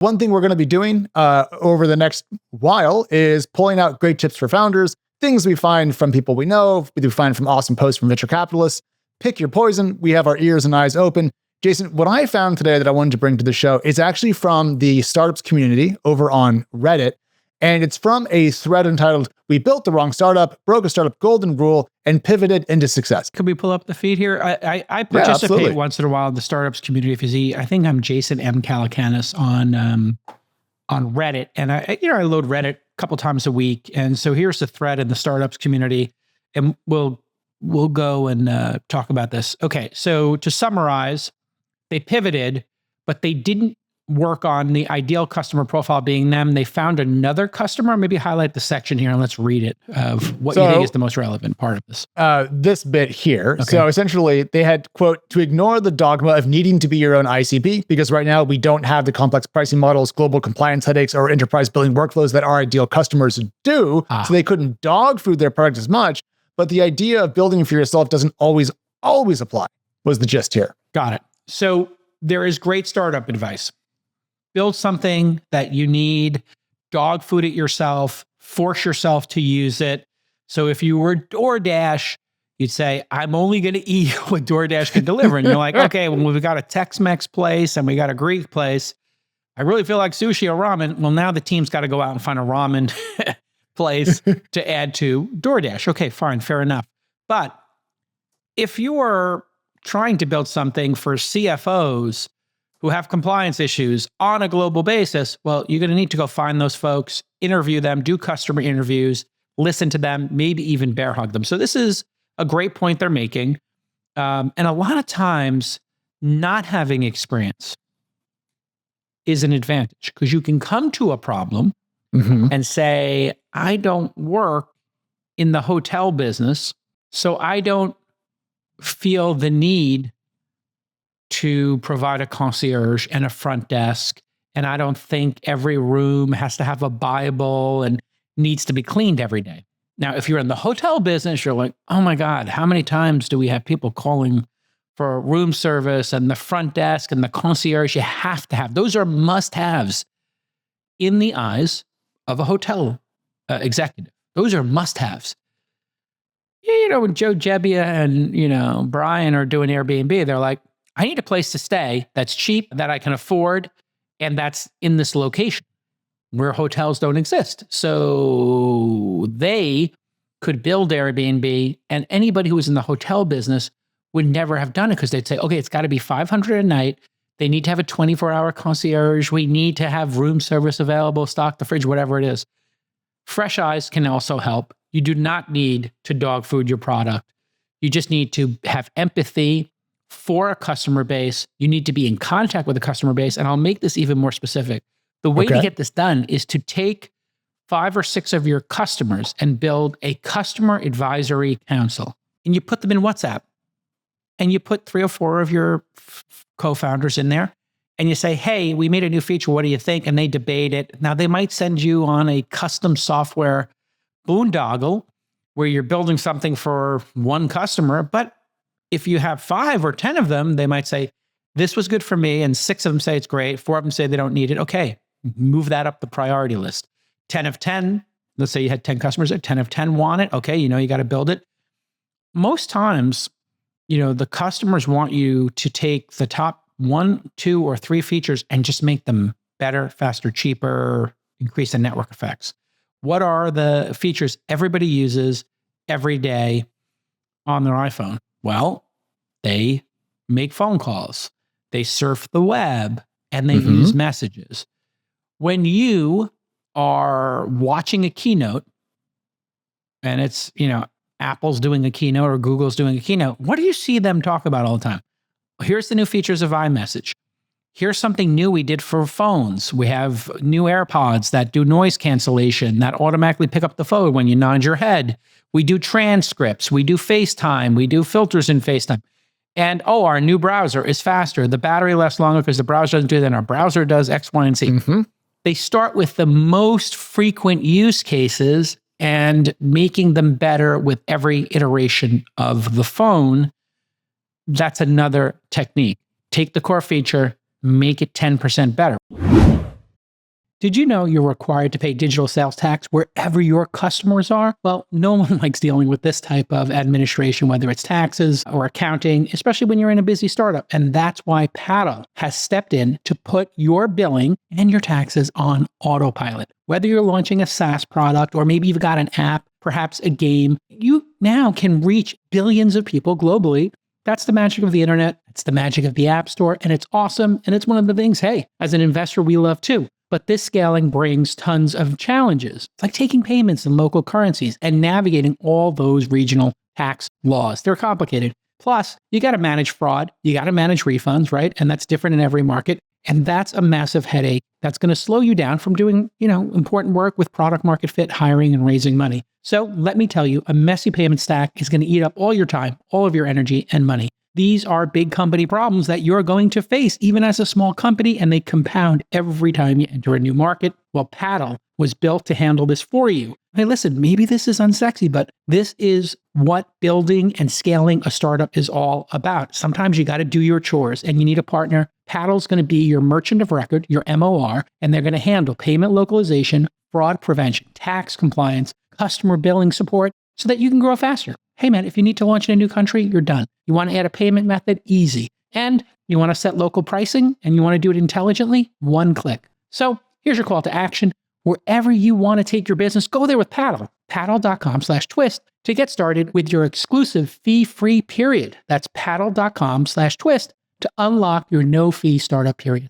One thing we're going to be doing over the next while is pulling out great tips for founders, things we find from people we know, we find from awesome posts from venture capitalists. Pick your poison. We have our ears and eyes open. Jason, what I found today that I wanted to bring to the show is actually from the startups community over on Reddit. And it's from a thread entitled, "We built the wrong startup, broke a startup golden rule, and pivoted into success." Could we pull up the feed here? I participate once in a while in the startups community. If you see, I think I'm Jason M. Calacanis on Reddit. And I load Reddit a couple times a week. And so here's the thread in the startups community. And we'll go and talk about this. Okay, so to summarize, they pivoted, but they didn't work on the ideal customer profile being them. They found another customer. Maybe highlight the section here and let's read it of what you think is the most relevant part of this. This bit here. Okay. So essentially they had, quote, "to ignore the dogma of needing to be your own ICP, because right now we don't have the complex pricing models, global compliance headaches, or enterprise billing workflows that our ideal customers do." So they couldn't dog food their product as much, but the idea of building for yourself doesn't always apply, was the gist here. Got it. So there is great startup advice. Build something that you need, dog food it yourself, force yourself to use it. So if you were DoorDash, you'd say, "I'm only going to eat what DoorDash can deliver." And you're like, okay, well, we got a Tex-Mex place and we got a Greek place. I really feel like sushi or ramen. Well, now the team's got to go out and find a ramen place to add to DoorDash. Okay, fine, fair enough. But if you're trying to build something for CFOs who have compliance issues on a global basis, well, you're going to need to go find those folks, interview them, do customer interviews, listen to them, maybe even bear hug them. So this is a great point they're making. And a lot of times, not having experience is an advantage because you can come to a problem and say, "I don't work in the hotel business, so I don't feel the need to provide a concierge and a front desk. And I don't think every room has to have a Bible and needs to be cleaned every day." Now, if you're in the hotel business, you're like, "Oh my God, how many times do we have people calling for room service and the front desk and the concierge?" You have to have. Those are must-haves in the eyes of a hotel executive. Those are must-haves. When Joe Gebbia and, Brian are doing Airbnb, they're like, "I need a place to stay that's cheap, that I can afford, and that's in this location where hotels don't exist." So they could build Airbnb, and anybody who was in the hotel business would never have done it because they'd say, "Okay, it's got to be $500 a night. They need to have a 24-hour concierge. We need to have room service available, stock the fridge," whatever it is. Fresh eyes can also help. You do not need to dog food your product. You just need to have empathy for a customer base. You need to be in contact with the customer base. And I'll make this even more specific. The way to get this done is to take 5 or 6 of your customers and build a customer advisory council. And you put them in WhatsApp. And you put 3 or 4 of your co-founders in there. And you say, "Hey, we made a new feature. What do you think?" And they debate it. Now, they might send you on a custom software boondoggle where you're building something for one customer. But if you have 5 or 10 of them, they might say, "This was good for me." And 6 of them say it's great. 4 of them say they don't need it. Okay, move that up the priority list. 10 of 10, let's say you had 10 customers, 10 of 10 want it. Okay, you got to build it. Most times, the customers want you to take the top 1, 2, or 3 features and just make them better, faster, cheaper, increase the network effects. What are the features everybody uses every day on their iPhone? Well, they make phone calls, they surf the web, and they use messages. When you are watching a keynote and it's, Apple's doing a keynote or Google's doing a keynote, what do you see them talk about all the time? Here's the new features of iMessage. Here's something new we did for phones. We have new AirPods that do noise cancellation, that automatically pick up the phone when you nod your head. We do transcripts. We do FaceTime. We do filters in FaceTime. And, our new browser is faster. The battery lasts longer because the browser doesn't do that. And our browser does X, Y, and Z. They start with the most frequent use cases and making them better with every iteration of the phone. That's another technique. Take the core feature, make it 10% better. Did you know you're required to pay digital sales tax wherever your customers are? Well, no one likes dealing with this type of administration, whether it's taxes or accounting, especially when you're in a busy startup. And that's why Paddle has stepped in to put your billing and your taxes on autopilot. Whether you're launching a SaaS product or maybe you've got an app, perhaps a game, you now can reach billions of people globally. That's the magic of the internet. It's the magic of the App Store, and it's awesome. And it's one of the things, hey, as an investor, we love too. But this scaling brings tons of challenges. It's like taking payments in local currencies and navigating all those regional tax laws. They're complicated. Plus, you got to manage fraud. You got to manage refunds, right? And that's different in every market. And that's a massive headache that's going to slow you down from doing, important work with product market fit, hiring, and raising money. So let me tell you, a messy payment stack is going to eat up all your time, all of your energy and money. These are big company problems that you're going to face even as a small company, and they compound every time you enter a new market. Well, Paddle was built to handle this for you. Hey, listen, maybe this is unsexy, but this is what building and scaling a startup is all about. Sometimes you got to do your chores and you need a partner. Paddle's going to be your merchant of record, your MOR, and they're going to handle payment localization, fraud prevention, tax compliance, customer billing support so that you can grow faster. Hey man, if you need to launch in a new country, you're done. You want to add a payment method? Easy. And you want to set local pricing and you want to do it intelligently? One click. So here's your call to action. Wherever you want to take your business, go there with Paddle. Paddle.com/twist to get started with your exclusive fee-free period. That's paddle.com/twist to unlock your no-fee startup period.